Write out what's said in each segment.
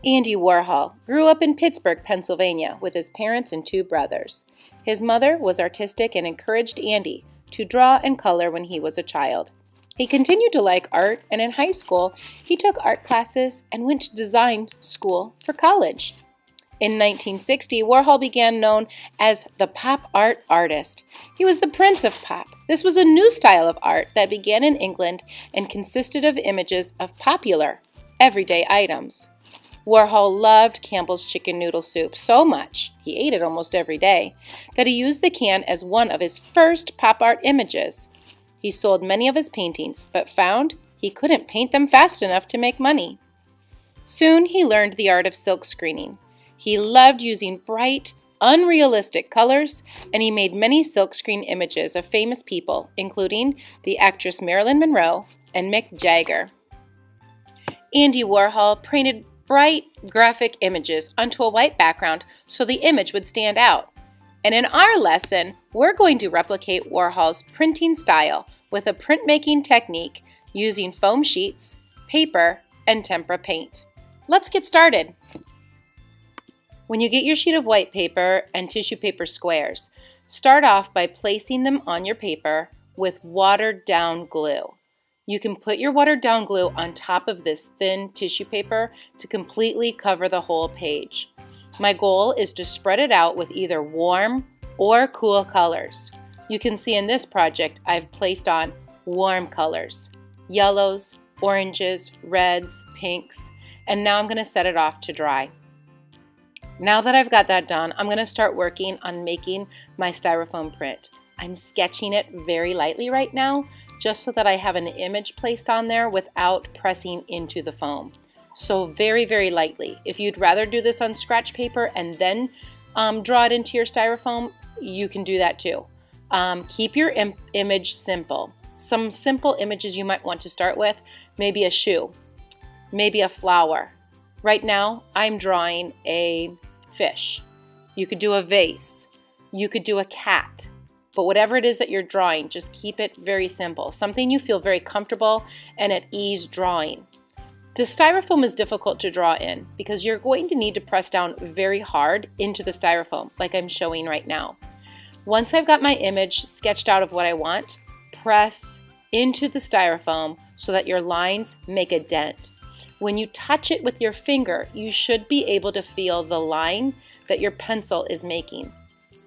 Andy Warhol grew up in Pittsburgh, Pennsylvania, with his parents and two brothers. His mother was artistic and encouraged Andy to draw and color when he was a child. He continued to like art, and in high school, he took art classes and went to design school for college. In 1960, Warhol began known as the pop art artist. He was the prince of pop. This was a new style of art that began in England and consisted of images of popular, everyday items. Warhol loved Campbell's chicken noodle soup so much, he ate it almost every day, that he used the can as one of his first pop art images. He sold many of his paintings, but found he couldn't paint them fast enough to make money. Soon he learned the art of silk screening. He loved using bright, unrealistic colors, and he made many silkscreen images of famous people, including the actress Marilyn Monroe and Mick Jagger. Andy Warhol printed bright graphic images onto a white background so the image would stand out. And in our lesson, we're going to replicate Warhol's printing style with a printmaking technique using foam sheets, paper, and tempera paint. Let's get started. When you get your sheet of white paper and tissue paper squares, start off by placing them on your paper with watered down glue. You can put your watered down glue on top of this thin tissue paper to completely cover the whole page. My goal is to spread it out with either warm or cool colors. You can see in this project I've placed on warm colors, yellows, oranges, reds, pinks, and now I'm going to set it off to dry. Now that I've got that done, I'm going to start working on making my styrofoam print. I'm sketching it very lightly right now, just so that I have an image placed on there without pressing into the foam. So very, very lightly. If you'd rather do this on scratch paper and then draw it into your styrofoam, you can do that too. Keep your image simple. Some simple images you might want to start with, maybe a shoe, maybe a flower. Right now, I'm drawing a fish. You could do a vase. You could do a cat. But whatever it is that you're drawing, just keep it very simple. Something you feel very comfortable and at ease drawing. The styrofoam is difficult to draw in because you're going to need to press down very hard into the styrofoam, like I'm showing right now. Once I've got my image sketched out of what I want, press into the styrofoam so that your lines make a dent. When you touch it with your finger, you should be able to feel the line that your pencil is making.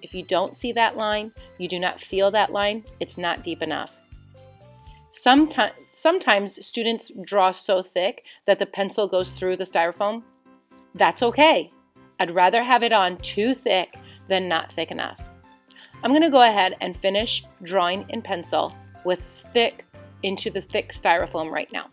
If you don't see that line, you do not feel that line, it's not deep enough. Sometimes students draw so thick that the pencil goes through the styrofoam. That's okay. I'd rather have it on too thick than not thick enough. I'm going to go ahead and finish drawing in pencil with into the thick styrofoam right now.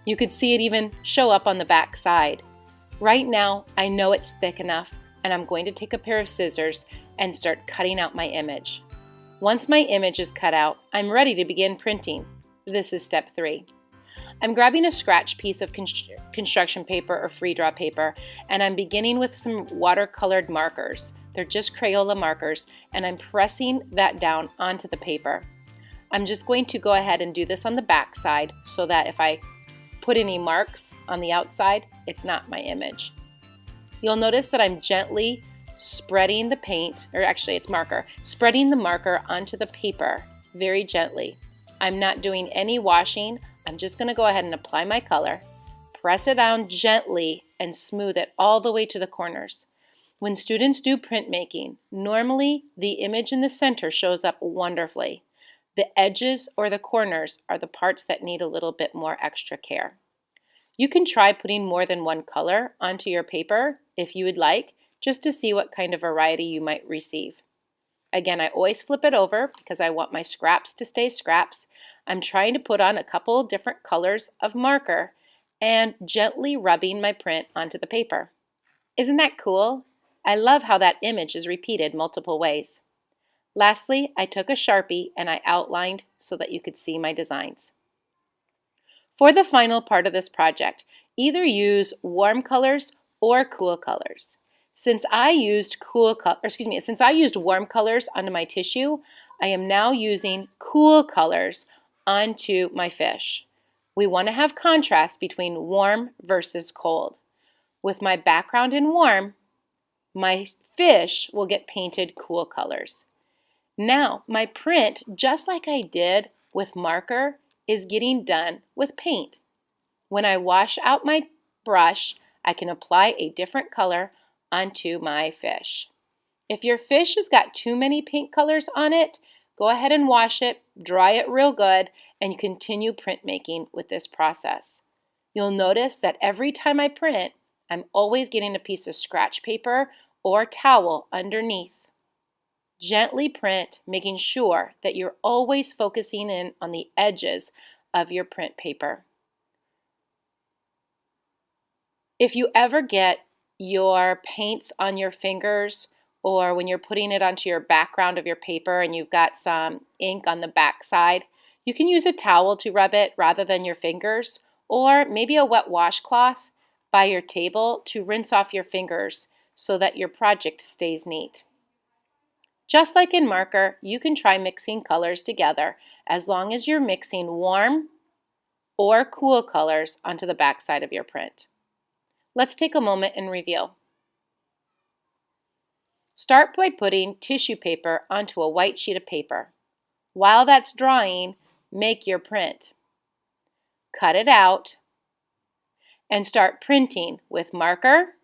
You could see it even show up on the back side. Right now, I know it's thick enough, and I'm going to take a pair of scissors and start cutting out my image. Once my image is cut out, I'm ready to begin printing. This is step 3. I'm grabbing a scratch piece of construction paper or free draw paper, and I'm beginning with some watercolored markers. They're just Crayola markers, and I'm pressing that down onto the paper. I'm just going to go ahead and do this on the back side so that if I put any marks on the outside, it's not my image. You'll notice that I'm gently spreading the paint, or actually it's marker, spreading the marker onto the paper very gently. I'm not doing any washing. I'm just going to go ahead and apply my color, press it down gently, and smooth it all the way to the corners. When students do printmaking, normally the image in the center shows up wonderfully. The edges or the corners are the parts that need a little bit more extra care. You can try putting more than one color onto your paper if you would like, just to see what kind of variety you might receive. Again, I always flip it over because I want my scraps to stay scraps. I'm trying to put on a couple different colors of marker and gently rubbing my print onto the paper. Isn't that cool? I love how that image is repeated multiple ways. Lastly, I took a Sharpie and I outlined so that you could see my designs. For the final part of this project, either use warm colors or cool colors. Since I used warm colors onto my tissue, I am now using cool colors onto my fish. We want to have contrast between warm versus cold. With my background in warm, my fish will get painted cool colors. Now, my print, just like I did with marker, is getting done with paint. When I wash out my brush, I can apply a different color onto my fish. If your fish has got too many paint colors on it, go ahead and wash it, dry it real good, and continue printmaking with this process. You'll notice that every time I print, I'm always getting a piece of scratch paper or towel underneath. Gently print, making sure that you're always focusing in on the edges of your print paper. If you ever get your paints on your fingers, or when you're putting it onto your background of your paper and you've got some ink on the back side, you can use a towel to rub it rather than your fingers, or maybe a wet washcloth by your table to rinse off your fingers so that your project stays neat. Just like in marker, you can try mixing colors together as long as you're mixing warm or cool colors onto the back side of your print. Let's take a moment and review. Start by putting tissue paper onto a white sheet of paper. While that's drying, make your print. Cut it out and start printing with marker.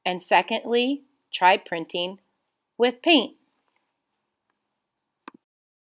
And secondly, try printing with paint.